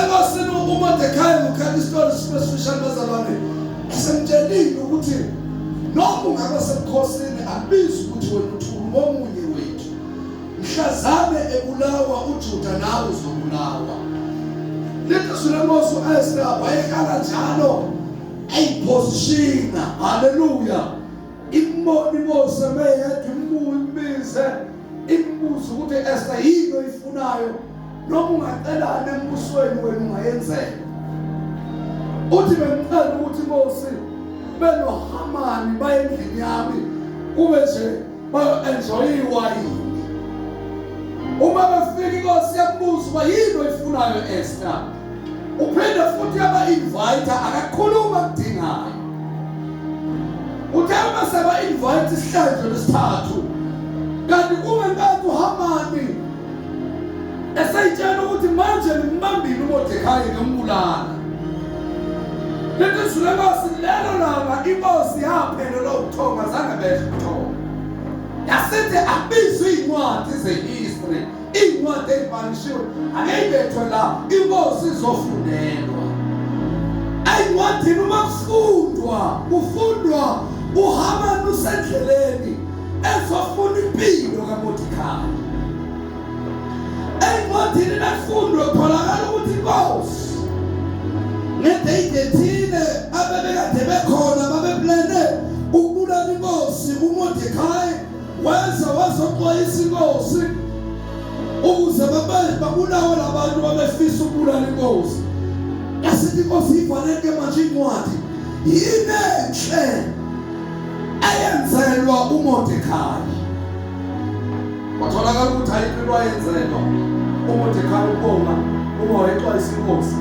Yasekosini uMordecai ukhala isitori special bazalwane. Asemtshelile ukuthi noma ungabe sebukhosini akubizi ukuthi wena uthuma omunye wethu. Mhlazane ebulawa uJuda nawe uzobulawa. Lithi uLemosi uEsther wayehlala njalo ayipozishina. Haleluya. Imboni Mose meyedwa imbize imbuzo ukuthi Esther yini oyifunayo noma ungacelana embusweni wena ungayenzela. Uthi bengicela ukuthi Mose benoHamani baye endlini yami kube nje bayo-enjoy iwayini. Uma befika inkosi yakubuza uba yini oyifunayo Esther, uphinde futhi yaba-invite akakhuluma akudingayo. Uthe uma seba-invite isihlandlo lesithathu kanti kube nkathi uHamani esayitshela ukuthi manje nimbambile uMordecai ngembulala. Lithi izwi leNkosi lelo langa inkosi yaphendula ubuthongo azange bedle ubuthongo. Yasithi abizwe iy'ncwadi ze-history, iy'ncwadi ey'bhanishiwe angeyibethwe la inkosi izofundelwa. Ey'ncwadini uma kufundwa uHamani usendleleni ezofuna impilo kaMordecai. Ey'ncwadini nakufundwa kutholakala ukuthi inkosi ngedate ethile abebekade bekhona babeplane ukubulala inkosi uMordecai wazoxwayisa inkosi ukuze babulawe labantu babefisa ukubulala inkosi. Yasithi inkosi ifanele manje incwadi yini enhle ayenzelwa uMordecai. Watholakala ukuthi ayikho into ayenzelwa uMordecai ubonga uma wayexwayisa inkosi.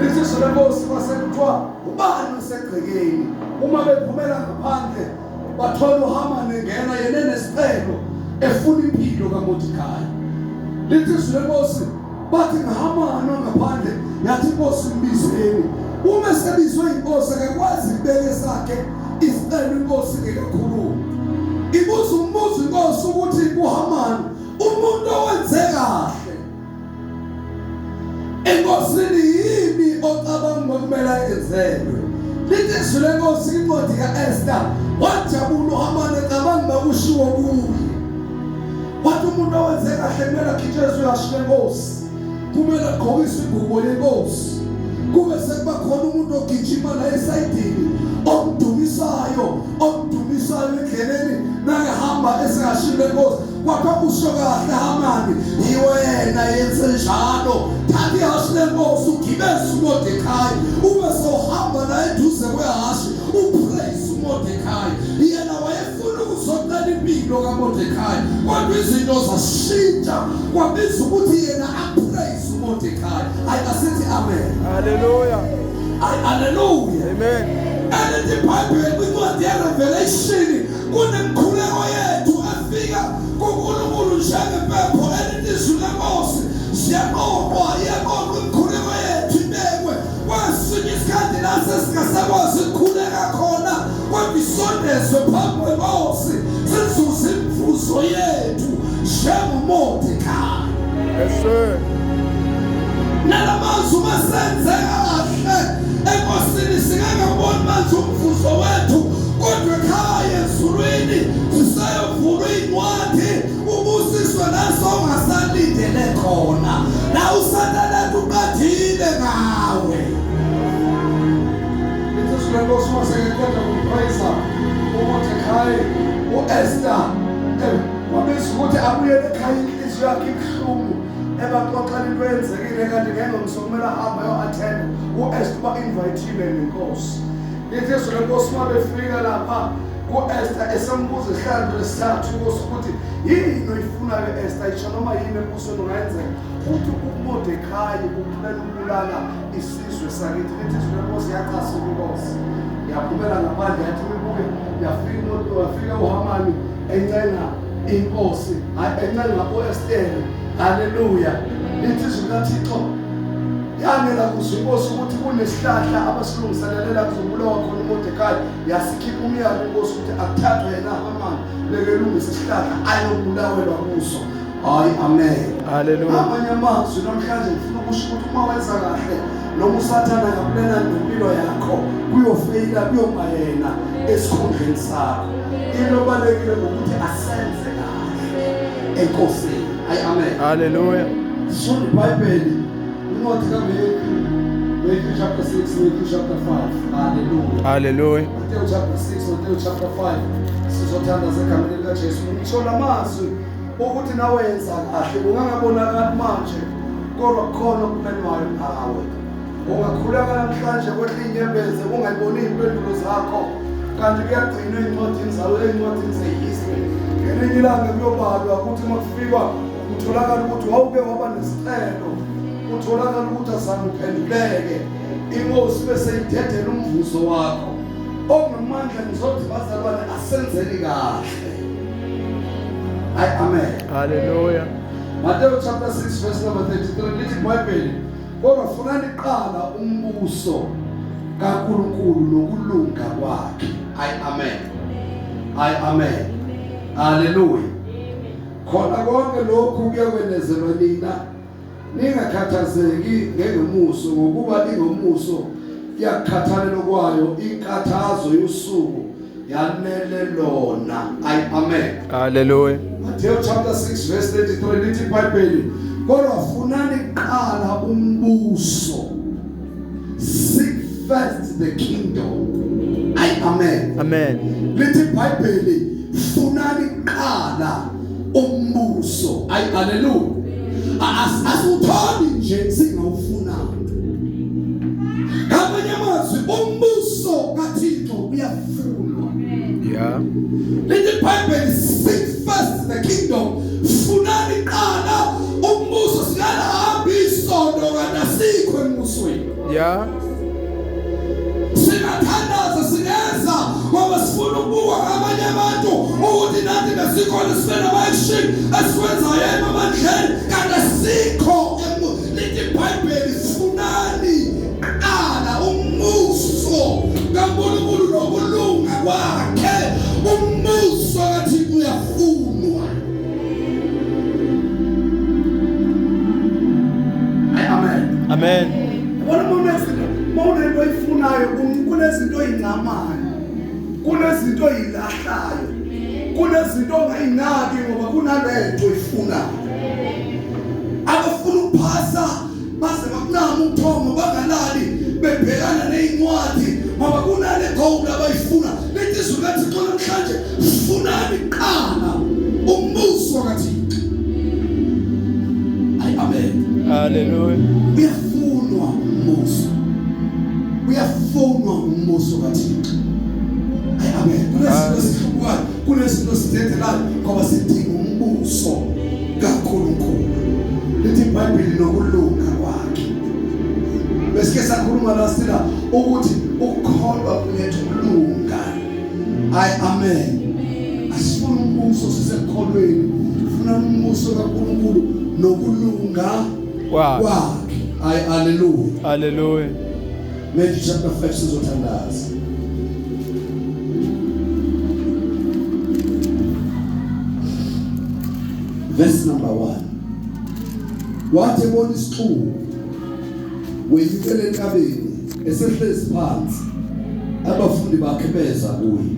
Lithi izwi leNkosi kwasekuthiwa ubani usegcekeni. Uma bephumela ngaphandle bathola uHamani engena yena enesicelo efuna impilo kaMordecai. Lithi izwi leNkosi bathi ngaHamani ngaphandle yathi inkosi mbizeni. Uma sebizwe inkosi akakwazi ukubeka sakhe isicelo inkosi ngekakhuluma. Ibuza umbuzo inkosi ukuthi kuHamani umuntu owenze kahle enkosini yini ocabanga kumele ayenzelwe. Lithi izwi leNkosi incwadi kaEsther wajabula uHamani ecabanga kushiwo kuye. Wathi umuntu owenze kahle kumele akhitshezwe uyashiya enkosi, kumele agqokiswe ingubo yenkosi, kube sekuba khona umuntu ogijima la esayidini omdumisayo endleleni nakehamba esengashilo enkosi. Kwakho kusho kahle Hamani yiwena yenze njalo, thatha ihashe lenkosi ugibeze uMordecai ube sohamba la eduze kwehashe upraise uMordecai. Yena wayefuna ukuzocela impilo kaMordecai kodwa izinto zashintsha kwabiza ukuthi yena apraise uMordecai. Asithi amen. Hallelujah. Hallelujah. Amen. Elithi iBhayibheli kwincwadi yeRevelation kunemkhuleko yethu afika kuNkulunkulu njengempepho. Elithi izwi leNkosi siyaqoqwa iyaqoqwa imkhuleko yethu ibekwe kwesinye isikhathi la sesingasakwazi ukukhuleka khona kodwa isondezwe phambi kwenkosi sizuze imvuzo yethu njengoMordecai. Yes, sir. Nalamazwi masenzeka kahle enkosini singakaboni manje umvuzo wethu kodwa ekhaya ezulwini zisayovulwa iy'ncwadi ubusiswe naso ongasalindele khona la uSathane uqathile ngawe. Lithi izwi leNkosi masengiqeda kumprayisa uMordecai uEsther wabiza ukuthi abuyele ekhaya inhliziyo yakhe ibuhlungu ebaxoxela into eyenzekile kanti ngengomso kumele ahambe ayo-athenda uEsther uba-invayithile nenkosi. Lithi izwi leNkosi uma befika lapha kuEsther esembuza isihlandlo lesithathu inkosi ukuthi yini oyifunayo Esther ayisho noma yini embusweni ungayenzeka. Uthi uMordecai uphulela ukubulala isizwe sakithi. Lithi izwi leNkosi yacasuka inkosi yaphumela ngaphandle yathi imibuke yafika uHamani encenga inkosi encenga uEsther. Haleluya. Lithi izwi likaThixo yanela kuzwa inkosi ukuthi kunesihlahla abasilungiselela kuzobulawa khona uMordecai. Yasikhipha umyalo inkosi ukuthi akuthathwe yena Hamani bekelungisa isihlahla ayobulawelwa kuso. Hayi amen. Hallelujah. Amanye amazwi namhlanje ngifuna ukusho ukuthi uma wenza kahle noma usathana ngabulena nempilo yakho kuyofeyila kuyoma yena esikhundleni sakho. Into ebalekile ukuthi asenze kahle enkosini. Hayi amen. Hallelujah. Sifunda iBhayibheli incwadi kaMatthew chapter 6, Matthew chapter 5. Hallelujah. Hallelujah. Matthew chapter 6, Matthew chapter 5. Sizothanda segameni likaJesu. Ngithola amazwi ukuthi nawe yenza kahle ungangabonakali manje kodwa khona okumenwayo ngawe. Ungakhuleka namhlanje kwehle inyembezi ungayiboni impendulo zakho kanti kuyagcina ezincwadini zawo ezincwadini zehistory. Ngelinye ilanga kuyobalwa ukuthi makufika utholakala ukuthi wawuke waba nesicelo, utholakala ukuthi azange uphenduleke, inkosi bese idedela umvuzo wakho. Okunamandla ngizothi bazalwane asenzeni kahle. Hayi amen. Hallelujah. Matthew chapter 6 verse number 33 lithi iBhayibheli kodwa funani qala umbuso kaNkulunkulu nokulunga kwakhe. Hayi amen. Hayi amen. Hallelujah. Khona konke lokhu kuyakwenzezelwa nina ningakhathazeki ngemuso ngokuba ingomuso yakhathalelo kwayo inkathazo yosuku yanele lona. Hayi amen. Hallelujah. Matthew chapter 6 verse 33 lithi iBhayibheli kodwa funani qala umbuso. Seek first the kingdom. Hayi amen. Amen. Lithi iBhayibheli funani qala umbuso. Hayi hallelujah. Asitholi nje singawufuna. Ngamanye amazwi umbuso kaThixo uyafunwa. Yeah. Lithi iBhayibheli seek first the kingdom. Funani qala umbuso. Singahambi isondo kanti asikho embusweni. Yeah. Singathandaza singenza ngoba sifuna ukubuka abanye abantu ukuthi nathi besikhona sifena ama-action esikwenzayo emabandleni kanti asikho. Lithi iBhayibheli funani qala umbuso kaNkulunkulu nokulunga kwakhe. Umbuso kaThixo uyafunwa. Amen. Amen. Mawunento oyifunayo kunezinto ezincamayo, kunezinto ezilahlayo, kunezinto ongayinaki ngoba kunalento oyifunayo. Abafuna ukuphasa baze bakunama umthombo bangalali bebhekana nezincwadi ngoba kunale goal abayifuna. Lithi izwi likaThixo namhlanje funani qala umbuso kaThixo. Hayi amen. Hallelujah. Uyafunwa umbuso. Uyafunwa umbuso kaThixo. Hayi amen. Kunezinto sihlukayo, kunezinto sidedelayo ngoba sidinga umbuso kaNkulunkulu. Lithi iBhayibheli nokulunga kwakhe. Bese sakhuluma la sila ukuthi ukukholwa kuletha ukulunga. Hayi amen. Asifuna umbuso sisekholweni, ufuna umbuso kaNkulunkulu nokulunga kwakhe. Hayi hallelujah. Hallelujah. Matthew chapter 5 sizothandaza. Verse number 1. Wathi ebona isixuku wenyukele enkabeni esehlezi phansi abafundi bakhe beza kuye.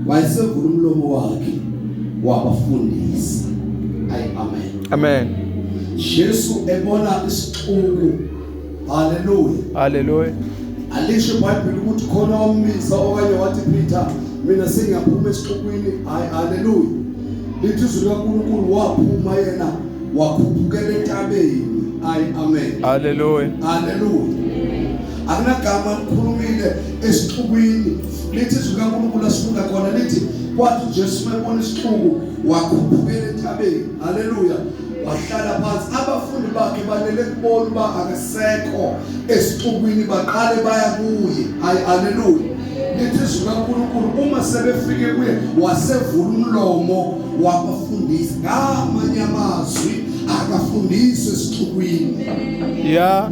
Wayesevula umlomo wakhe wabafundisa. Hayi amen. Amen. Jesu ebona isixuku. Hallelujah. Hallelujah. Alisho iBhayibheli ukuthi khona wamisa okanye wathi Peter mina sengiyaphuma esixukwini. Hayi hallelujah. Lithi izwi likaNkulunkulu waphuma yena wakhuphukela entabeni. Hayi amen. Hallelujah. Hallelujah. Akunagama likhulumile esixukwini. Lithi izwi likaNkulunkulu asifunda khona lithi kwathi uJesu ebona isixuku wakhuphukela entabeni. Hallelujah. Wahlala phansi abafundi bakhe balele kubona uba akasekho esixukwini baqale baya kuye. Hayi hallelujah. Lithi izwi likaNkulunkulu uma sebefike kuye wasevula umlomo wabafundisa. Ngamanye amazwi akafundisa esixukwini. Yeah.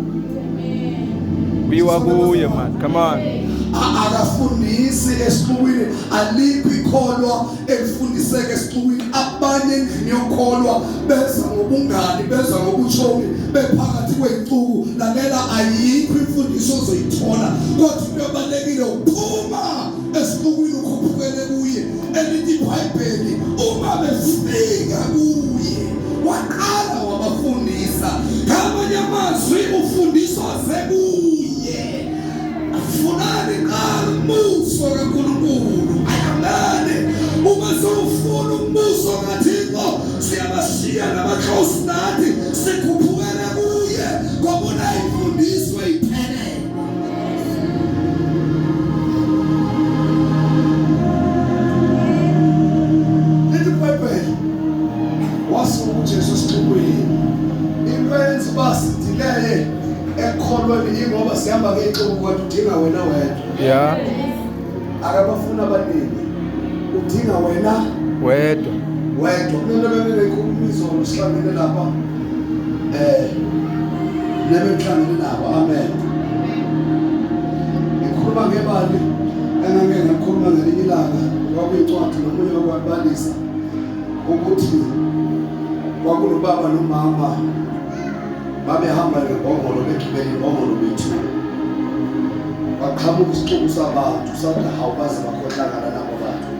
Biwa kuye man. Come on. akafundisi esixukwini, alikho ikholwa elifundiseke esixukwini. Abanye endlini yokholwa beza ngobungani, beza ngobutshomi, bephakathi kwey'nsuku. Lalela, ayikho imfundiso ozoyithola, kodwa into ebalulekile uphuma esixukwini ukhuphukele kuye. Elithi iBhayibheli, uma befika kuye waqala wabafundisa. Ngamanye amazwi ufundiswa kuye. Afunani qala umbuso kaNkulunkulu. Ayangane uma sewufuna umbuso kaThixo, siyabashiya nabakhosi nathi sikhuphukele kuye, ngoba unayimfundiso iphelele. Lithi iBhayibheli, wasuka uJesu esixukwini. Into eyenza uba sidileye ekholweni ingoba sihamba ngey'xuku kodwa udinga wena wedwa. Yeah. Akabafuna abaningi, udinga wena Wedwa. wedwa. Kunento bebeyikhuluma izolo sihlangene lapha, nebemhlangene nabo. Amen. Ngikhuluma ngebali engake ngakhuluma ngelinye ilanga, kwakuyincwadi nomunye wakwabalisa ukuthi kwakunobaba nomama babehamba ngembongolo, begibela imbongolo bethu. Baqhamuka isixuku sabantu sathi hawu baze bakhohlakala nabo bantu,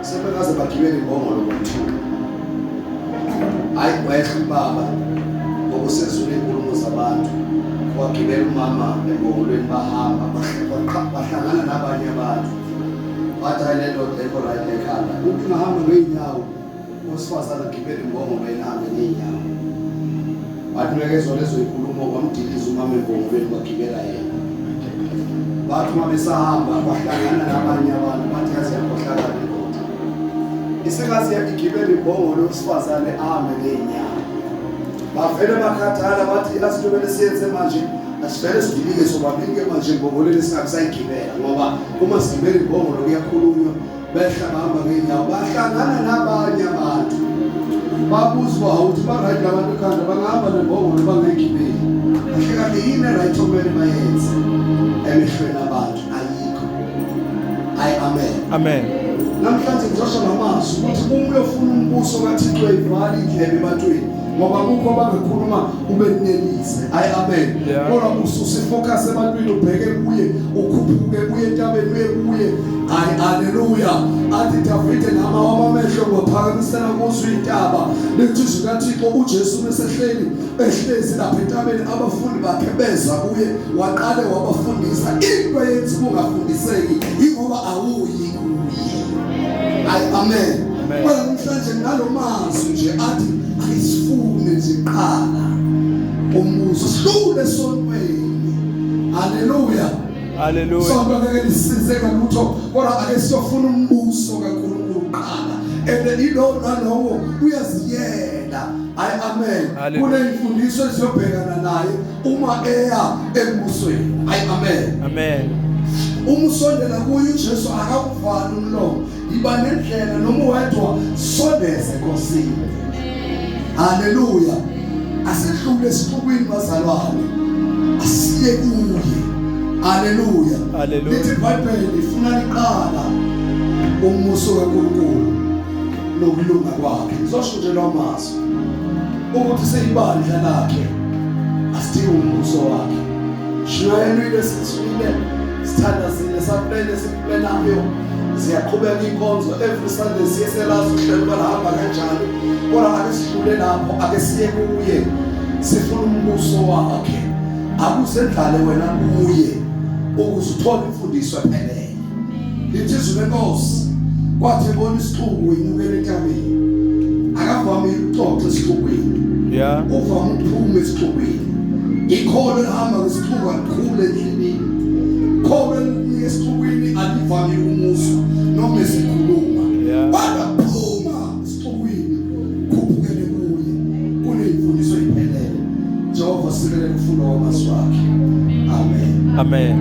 sebekaze bagibela imbongolo bethu. Hayi wehla ubaba ngokusezula inkulumo zabantu, wagibela umama embongolweni, bahamba bahlangana nabanye abantu. Bathi hayi le ndoda ekho la ekhanda ukuthi ngahamba ngey'nyawo, owesifazane agibele imbongolo eyihambe ngey'nyawo. Bathi bekezwa lezo y'nkulumo kwamdiliza umama embongolweni, bagibela yena. Bathi uma besahamba bahlangana nabanye abantu, bathi yaze yakhohlakala indoda. Isekazi igibela imbongolo yowesifazane ahambe ngey'nyawo. Bavele bakhathala bathi asinto kumele siyenze manje, asivele sidilike sobabili-ke manje embongolweni singabisayigibela, ngoba uma sigibela imbongolo kuyakhulunywa. Behla bahamba ngey'nyawo, bahlangana nabanye abantu. Babuzwa ukuthi ba-right labantu ekhanda bangahamba nembongolo bangayigibeli. Kahle kahle yini e-right okumele bayenze emehlweni abantu? Ayikho. Hayi, amen. Amen. Namhlanje ngizosho ngamazwi ukuthi uma uyofuna umbuso kaThixo uyivale indlebe ebantwini, ngoba kukho abangekhuluma ube nenelise. Hayi, amen. Kodwa usifocus ebantwini, ubheke kuye, ukhuphuke kuye entabeni, uye kuye. Hayi, haleluya. Athi Davide nama wamamehlo waphakamisela kuzo intaba, lithi izwi kaThixo uJesu mesehleli ehlezi lapha entabeni, abafundi bakhe beza kuye, waqale wabafundisa. Into eyenza ungafundiseki ingoba awuyi kuye. Hayi, amen. Kodwa namhlanje ngalomazwi nje athi ayisifune nje qala umbuso, sidlule esontweni. Haleluya. Hallelujah. Sonke ngeke lisizeke lutho, kodwa ake siyofuna umbuso kaNkulunkulu qala. And ilo nalowo uyaziyela. Hayi, amen. Kuneyimfundiso eziyobhekana naye uma eya embusweni. Hayi, amen. Amen. Uma usondela kuye uJesu akakuvali umlomo, iba nendlela noma wedwa sondeze enkosini. Haleluya. Asidlule esixukwini bazalwane, asiye kuye. Haleluya. Hallelujah. Lithi iBhayibheli ifuna liqala umbuso kaNkulunkulu nokulunga kwakhe. Ngizosho nje lo mazwi ukuthi seyibandla lakhe asidingi umbuso wakhe. Shayelile siswile, sithandazile, saplele siplenayo, siyaqhubeka inkonzo every Sunday, siyeselazi uhlelo balahamba kanjani. Kodwa ake sidlule lapho, ake siye kuye, sifuna umbuso wakhe. Akusendlale wena kuye ukuze uthole imfundiso ephelele. Lithi izwi lenkosi, kwathi ebona isixuku inyukela entabeni, akavamile ukuxoxa esixukwini. Yeah. Uvame ukuphuma esixukwini. Ikholo elihamba ngesixuku alikhulu endleleni. Ikholo elinika esixukwini alivamile umusa noma esikhuluma. Kodwa phuma esixukwini, khuphukele kuye, kuneyimfundiso iphelele. Jehova sikelele ukufunda kwamazwi akhe. Amen. Amen.